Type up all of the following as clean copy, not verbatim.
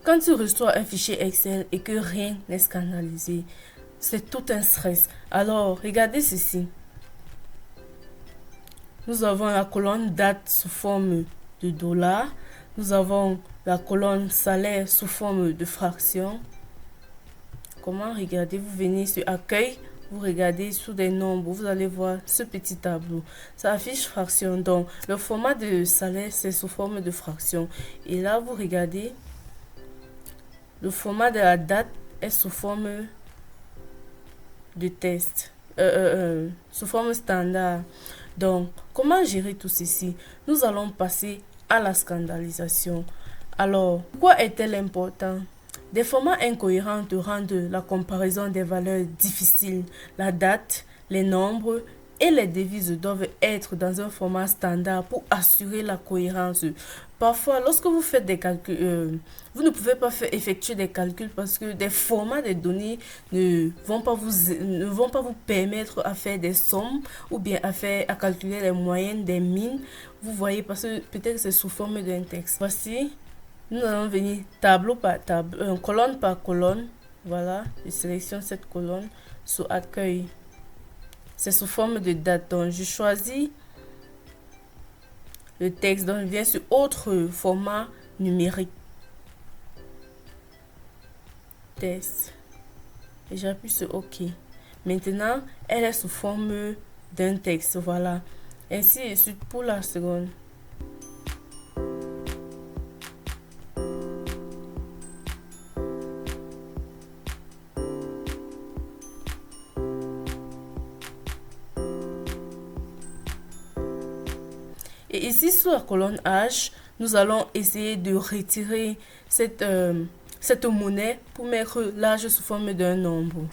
Quand tu reçois un fichier Excel et que rien n'est scandalisé, c'est tout un stress. Alors, regardez ceci. Nous avons la colonne date sous forme de dollars. Nous avons la colonne salaire sous forme de fraction. Comment regarder? Vous venez sur accueil, vous regardez sous des nombres, vous allez voir ce petit tableau. Ça affiche fraction. Donc, le format de salaire, c'est sous forme de fraction. Et là, vous regardez, le format de la date est sous forme de test, sous forme standard. Donc, comment gérer tout ceci? Nous allons passer à la scandalisation. Alors, pourquoi est-elle important? Des formats incohérents te rendent la comparaison des valeurs difficile. La date, les nombres et les devises doivent être dans un format standard pour assurer la cohérence. Parfois, lorsque vous faites des calculs, vous ne pouvez pas effectuer des calculs parce que des formats de données ne vont pas vous permettre à faire des sommes ou bien à calculer les moyennes des mines. Vous voyez, parce que peut-être c'est sous forme d'un texte. Voici, nous allons venir tableau par tableau, colonne par colonne. Voilà, je sélectionne cette colonne sous accueil. C'est sous forme de date. Donc, je choisis le texte. Donc, je viens sur autre format numérique. Texte. Et j'appuie sur OK. Maintenant, elle est sous forme d'un texte. Voilà. Ainsi de suite pour la seconde. Et ici, sous la colonne H, nous allons essayer de retirer cette monnaie pour mettre l'âge sous forme d'un nombre.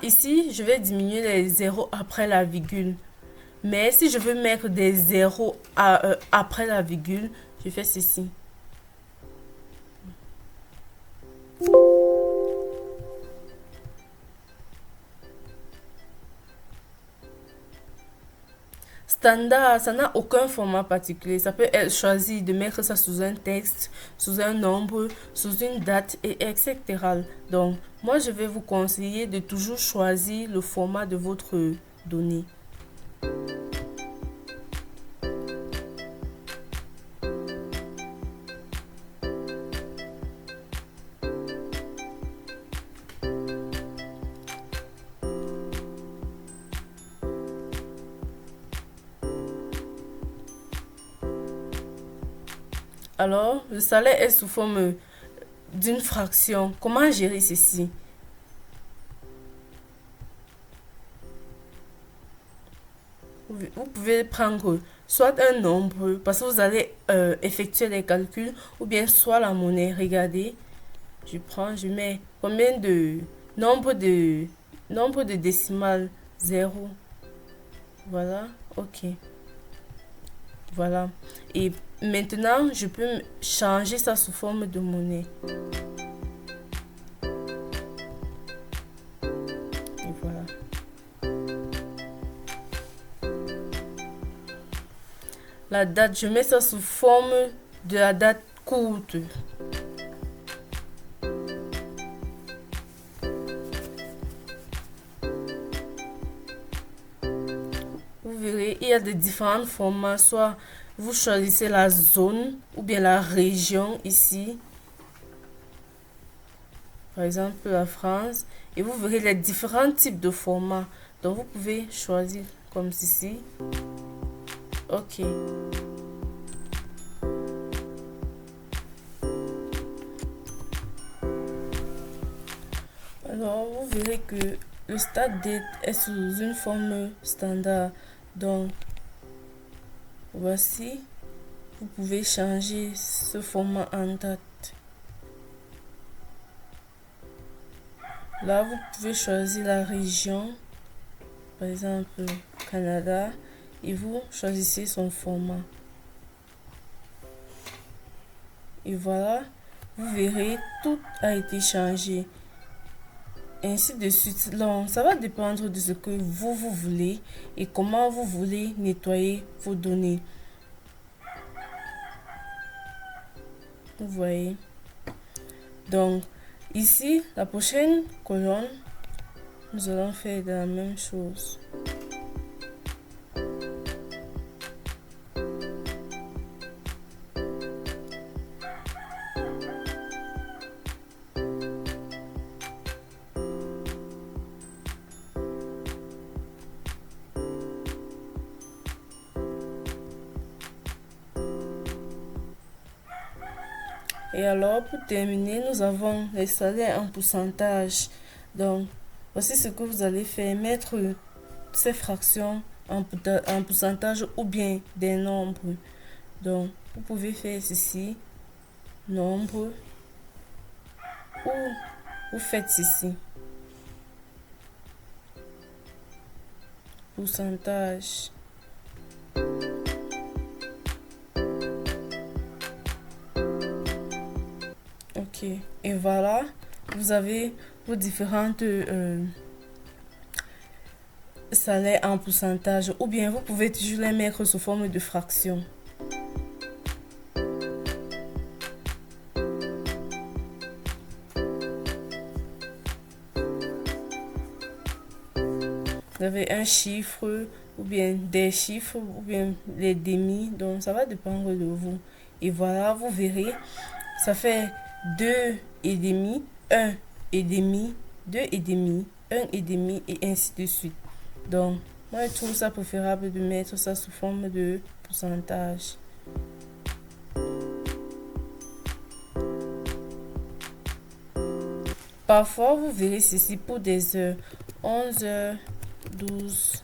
Ici, je vais diminuer les zéros après la virgule. Mais si je veux mettre des zéros après la virgule, je fais ceci. Standard, ça n'a aucun format particulier. Ça peut être choisi de mettre ça sous un texte, sous un nombre, sous une date, et etc. Donc, moi, je vais vous conseiller de toujours choisir le format de votre donnée. Alors, le salaire est sous forme d'une fraction. Comment gérer ceci? Vous pouvez prendre soit un nombre, parce que vous allez effectuer les calculs, ou bien soit la monnaie. Regardez, je mets combien de nombre de décimales? 0. Voilà, ok. Voilà. Et maintenant, je peux changer ça sous forme de monnaie. Et voilà. La date, je mets ça sous forme de la date courte. Vous verrez, il y a de différents formats. Soit vous choisissez la zone ou bien la région ici. Par exemple, la France. Et vous verrez les différents types de formats. Donc, vous pouvez choisir comme ceci. OK. Alors, vous verrez que le start date est sous une forme standard. Donc, voici. Vous pouvez changer ce format en date. Là, vous pouvez choisir la région. Par exemple, Canada. Et vous choisissez son format. Et voilà, vous verrez, tout a été changé. ainsi de suite. Donc, ça va dépendre de ce que vous voulez et comment vous voulez nettoyer vos données. Vous voyez. Donc, ici, la prochaine colonne, nous allons faire la même chose. Et alors, pour terminer, nous avons les salaires en pourcentage. Donc, voici ce que vous allez faire. Mettre ces fractions en pourcentage ou bien des nombres. Donc, vous pouvez faire ceci, nombre, ou vous faites ceci, pourcentage. Ok, et voilà, vous avez vos différentes salaires en pourcentage, ou bien vous pouvez toujours les mettre sous forme de fractions. Vous avez un chiffre, ou bien des chiffres, ou bien les demi, donc ça va dépendre de vous. Et voilà, vous verrez, ça fait 2 et demi, 1 et demi, 2 et demi, 1 et demi, et ainsi de suite. Donc, moi je trouve ça préférable de mettre ça sous forme de pourcentage. Parfois, vous verrez ceci pour des heures. 11 heures, 12,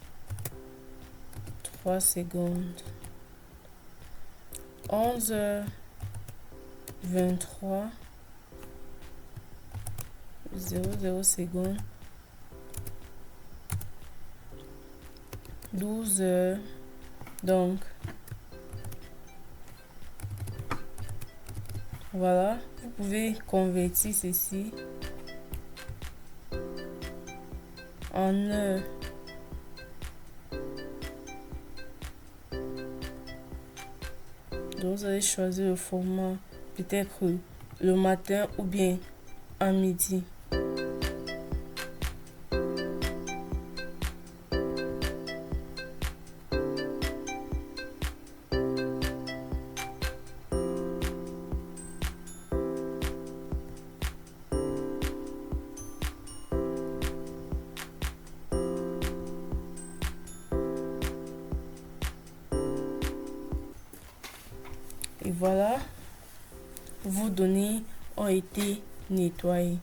3 secondes. 11 heures, 23, 00 secondes. 12 heures. Donc, voilà, vous pouvez convertir ceci en heures. Donc, vous allez choisir le format, peut-être le matin ou bien à midi. Et voilà, vos données ont été nettoyées.